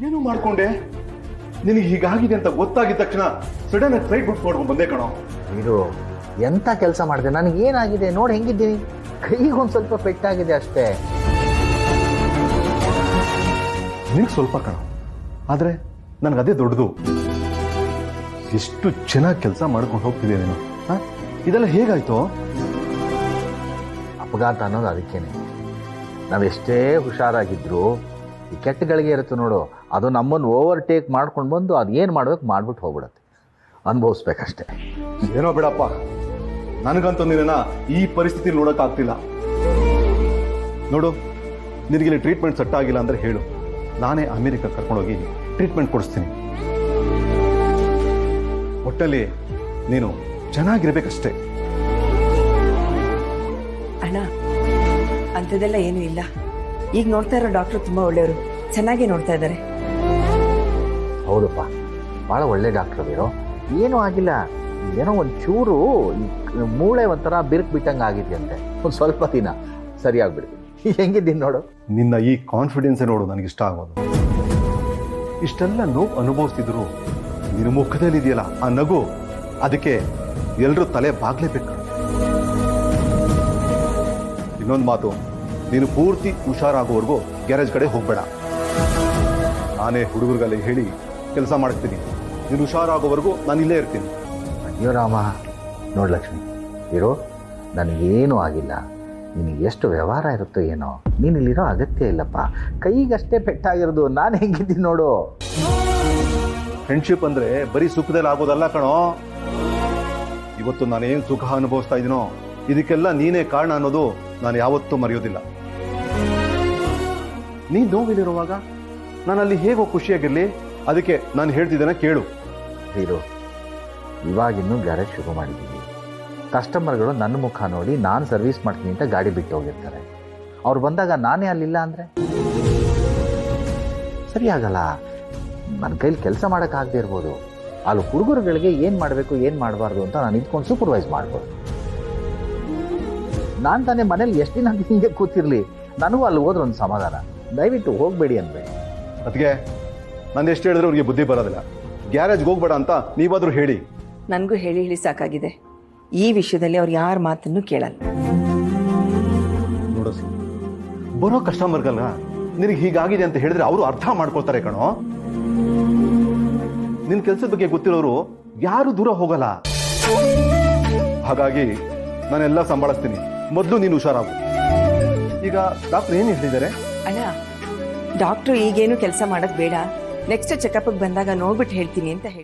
ಏನು ಮಾಡ್ಕೊಂಡೆ? ನಿನಗೆ ಹೀಗಾಗಿದೆ ಅಂತ ಗೊತ್ತಾಗಿದ ತಕ್ಷಣ ಸಡನ್ ಆಗಿ ಫ್ಲೈಟ್ ಬುಕ್ ಮಾಡ್ಕೊಂಡು ಬಂದೆ ಕಣೋ. ಇದು ಎಂಥ ಕೆಲಸ ಮಾಡಿದೆ? ನನಗೇನಾಗಿದೆ ನೋಡಿ, ಹೆಂಗಿದ್ದೀನಿ? ಕೈಗೊಂದು ಸ್ವಲ್ಪ ಪೆಟ್ಟಾಗಿದೆ ಅಷ್ಟೇ. ನಿನಗೆ ಸ್ವಲ್ಪ ಕಣ, ಆದರೆ ನನಗದೇ ದೊಡ್ಡದು. ಎಷ್ಟು ಚೆನ್ನಾಗಿ ಕೆಲಸ ಮಾಡ್ಕೊಂಡು ಹೋಗ್ತಿದೆ ನೀನು. ಇದೆಲ್ಲ ಹೇಗಾಯ್ತು? ಅಪಘಾತ ಅನ್ನೋದು ಅದಕ್ಕೇನೆ. ನಾವೆಷ್ಟೇ ಹುಷಾರಾಗಿದ್ರು ಈ ಕೆಟ್ಟಗಳಿಗೆ ಇರುತ್ತೆ ನೋಡು, ಅದು ನಮ್ಮನ್ನು ಓವರ್ಟೇಕ್ ಮಾಡ್ಕೊಂಡು ಬಂದು ಅದು ಏನು ಮಾಡ್ಬೇಕು ಮಾಡ್ಬಿಟ್ಟು ಹೋಗ್ಬಿಡತ್ತೆ. ಅನುಭವಿಸ್ಬೇಕಷ್ಟೆ. ಏನೋ ಬಿಡಪ್ಪ, ನನಗಂತೂ ನಿನ್ನ ಈ ಪರಿಸ್ಥಿತಿ ನೋಡೋಕ್ಕಾಗ್ತಿಲ್ಲ. ನೋಡು, ನಿನಗೆ ಟ್ರೀಟ್ಮೆಂಟ್ ಸೆಟ್ ಆಗಿಲ್ಲ ಅಂದರೆ ಹೇಳು, ನಾನೇ ಅಮೆರಿಕ ಕರ್ಕೊಂಡೋಗಿ ಟ್ರೀಟ್ಮೆಂಟ್ ಕೊಡಿಸ್ತೀನಿ. ಒಟ್ಟಲ್ಲಿ ನೀನು ಚೆನ್ನಾಗಿರ್ಬೇಕಷ್ಟೇ. ಅಣ್ಣ, ಅಂಥದ್ದೆಲ್ಲ ಏನೂ ಇಲ್ಲ. ಈಗ ನೋಡ್ತಾ ಇರೋ ಡಾಕ್ಟ್ರು ತುಂಬ ಒಳ್ಳೆಯವರು, ಚೆನ್ನಾಗಿ ನೋಡ್ತಾ ಇದ್ದಾರೆ. ಹೌದಪ್ಪ, ಭಾಳ ಒಳ್ಳೆ ಡಾಕ್ಟ್ರ್ ಇರೋ. ಏನೂ ಆಗಿಲ್ಲ, ಏನೋ ಒಂಚೂರು ಮೂಳೆ ಒಂಥರ ಬಿರುಕು ಬಿಟ್ಟಂಗೆ ಆಗಿದೆಯಂತೆ. ಒಂದು ಸ್ವಲ್ಪ ದಿನ ಸರಿಯಾಗ್ಬಿಡ್ತೀನಿ. ಹೆಂಗಿದ್ದೀನಿ ನೋಡು. ನಿನ್ನ ಈ ಕಾನ್ಫಿಡೆನ್ಸೇ ನೋಡು ನನಗಿಷ್ಟ ಆಗೋದು. ಇಷ್ಟೆಲ್ಲ ನೋವು ಅನುಭವಿಸ್ತಿದ್ರು ನಿನ್ನ ಮುಖದಲ್ಲಿ ಇದೆಯಲ್ಲ ಆ ನಗು, ಅದಕ್ಕೆ ಎಲ್ಲರೂ ತಲೆ ಬಾಗ್ಲೇಬೇಕು. ಇನ್ನೊಂದು ಮಾತು, ನೀನು ಪೂರ್ತಿ ಹುಷಾರಾಗೋವರೆಗೂ ಗ್ಯಾರೇಜ್ ಕಡೆ ಹೋಗ್ಬೇಡ. ನಾನೇ ಹುಡುಗರಿಗೆಲ್ಲ ಹೇಳಿ ಕೆಲಸ ಮಾಡ್ತೀನಿ. ನೀನು ಹುಷಾರಾಗೋವರೆಗೂ ನಾನು ಇಲ್ಲೇ ಇರ್ತೀನಿ. ಅಯ್ಯೋ ರಾಮ, ನೋಡು ಲಕ್ಷ್ಮಿ ಇರೋ, ನನಗೇನೂ ಆಗಿಲ್ಲ. ನಿನಗೆ ಎಷ್ಟು ವ್ಯವಹಾರ ಇರುತ್ತೋ ಏನೋ, ನೀನು ಇಲ್ಲಿರೋ ಅಗತ್ಯ ಇಲ್ಲಪ್ಪ. ಕೈಗಷ್ಟೇ ಪೆಟ್ಟಾಗಿರೋದು, ನಾನು ಹೆಂಗಿದ್ದೀನಿ ನೋಡು. ಫ್ರೆಂಡ್ಶಿಪ್ ಅಂದರೆ ಬರೀ ಸುಖದಲ್ಲಿ ಆಗೋದಲ್ಲ ಕಣೋ. ಇವತ್ತು ನಾನೇನು ಸುಖ ಅನುಭವಿಸ್ತಾ ಇದ್ದೀನೋ ಇದಕ್ಕೆಲ್ಲ ನೀನೇ ಕಾರಣ ಅನ್ನೋದು ನಾನು ಯಾವತ್ತೂ ಮರೆಯೋದಿಲ್ಲ. ನೀನು ನೋವಿಲಿರುವಾಗ ನಾನು ಅಲ್ಲಿ ಹೇಗೋ ಖುಷಿಯಾಗಿರಲಿ, ಅದಕ್ಕೆ ನಾನು ಹೇಳ್ತಿದ್ದೇನೆ ಕೇಳು. ಹೀರೋ, ಇವಾಗಿನ್ನೂ ಗ್ಯಾರೇಜ್ ಶುರು ಮಾಡಿದ್ದೀವಿ. ಕಸ್ಟಮರ್ಗಳು ನನ್ನ ಮುಖ ನೋಡಿ ನಾನು ಸರ್ವಿಸ್ ಮಾಡ್ತೀನಿ ಅಂತ ಗಾಡಿ ಬಿಟ್ಟು ಹೋಗಿರ್ತಾರೆ. ಅವ್ರು ಬಂದಾಗ ನಾನೇ ಅಲ್ಲಿಲ್ಲ ಅಂದರೆ ಸರಿಯಾಗಲ್ಲ. ನನ್ನ ಕೈಲಿ ಕೆಲಸ ಮಾಡೋಕ್ಕಾಗದೇ ಇರ್ಬೋದು, ಅಲ್ಲಿ ಹುಡುಗರುಗಳಿಗೆ ಏನು ಮಾಡಬೇಕು ಏನು ಮಾಡಬಾರ್ದು ಅಂತ ನಾನು ನಿಂತ್ಕೊಂಡು ಸೂಪರ್ವೈಸ್ ಮಾಡ್ಬೋದು. ನಾನು ತಾನೇ ಮನೇಲಿ ಎಷ್ಟು ದಿನ ಹಿಂಗೆ ಕೂತಿರ್ಲಿ, ನನಗೂ ಅಲ್ಲಿ ಹೋದ್ರೆ ಒಂದು ಸಮಾಧಾನ. ದಯವಿಟ್ಟು ಹೋಗಬೇಡಿ ಅಂದರೆ. ಅದಕ್ಕೆ ನಾನು ಎಷ್ಟು ಹೇಳಿದ್ರೆ ಅವ್ರಿಗೆ ಬುದ್ಧಿ ಬರೋದಿಲ್ಲ. ಗ್ಯಾರೇಜ್ಗೆ ಹೋಗ್ಬೇಡ ಅಂತ ನೀವಾದರೂ ಹೇಳಿ. ನನಗೂ ಹೇಳಿ ಹೇಳಿ ಸಾಕಾಗಿದೆ. ಈ ವಿಷಯದಲ್ಲಿ ಅವ್ರು ಯಾರ ಮಾತನ್ನು ಕೇಳಲ್ಲ. ನೋಡು, ಬರೋ ಕಸ್ಟಮರ್ಗಲ್ಲ ನಿನಗೆ ಹೀಗಾಗಿದೆ ಅಂತ ಹೇಳಿದ್ರೆ ಅವರು ಅರ್ಥ ಮಾಡ್ಕೊಳ್ತಾರೆ ಕಣೋ. ನಿನ್ನ ಕೆಲಸದ ಬಗ್ಗೆ ಗೊತ್ತಿರೋರು ಯಾರು ದೂರ ಹೋಗಲ್ಲ. ಹಾಗಾಗಿ ನಾನೆಲ್ಲ ಸಂಭಾಳಿಸ್ತೀನಿ. ಮೊದಲು ನೀನು ಹುಷಾರಾಗು. ಈಗ ಡಾಕ್ಟರ್ ಏನು ಹೇಳಿದ್ದಾರೆ? ಅಣ್ಣ, ಡಾಕ್ಟ್ರು ಈಗೇನು ಕೆಲಸ ಮಾಡೋದು ಬೇಡ, ನೆಕ್ಸ್ಟ್ ಚೆಕಪ್ಗೆ ಬಂದಾಗ ನೋಡ್ಬಿಟ್ಟು ಹೇಳ್ತೀನಿ ಅಂತ ಹೇಳಿ.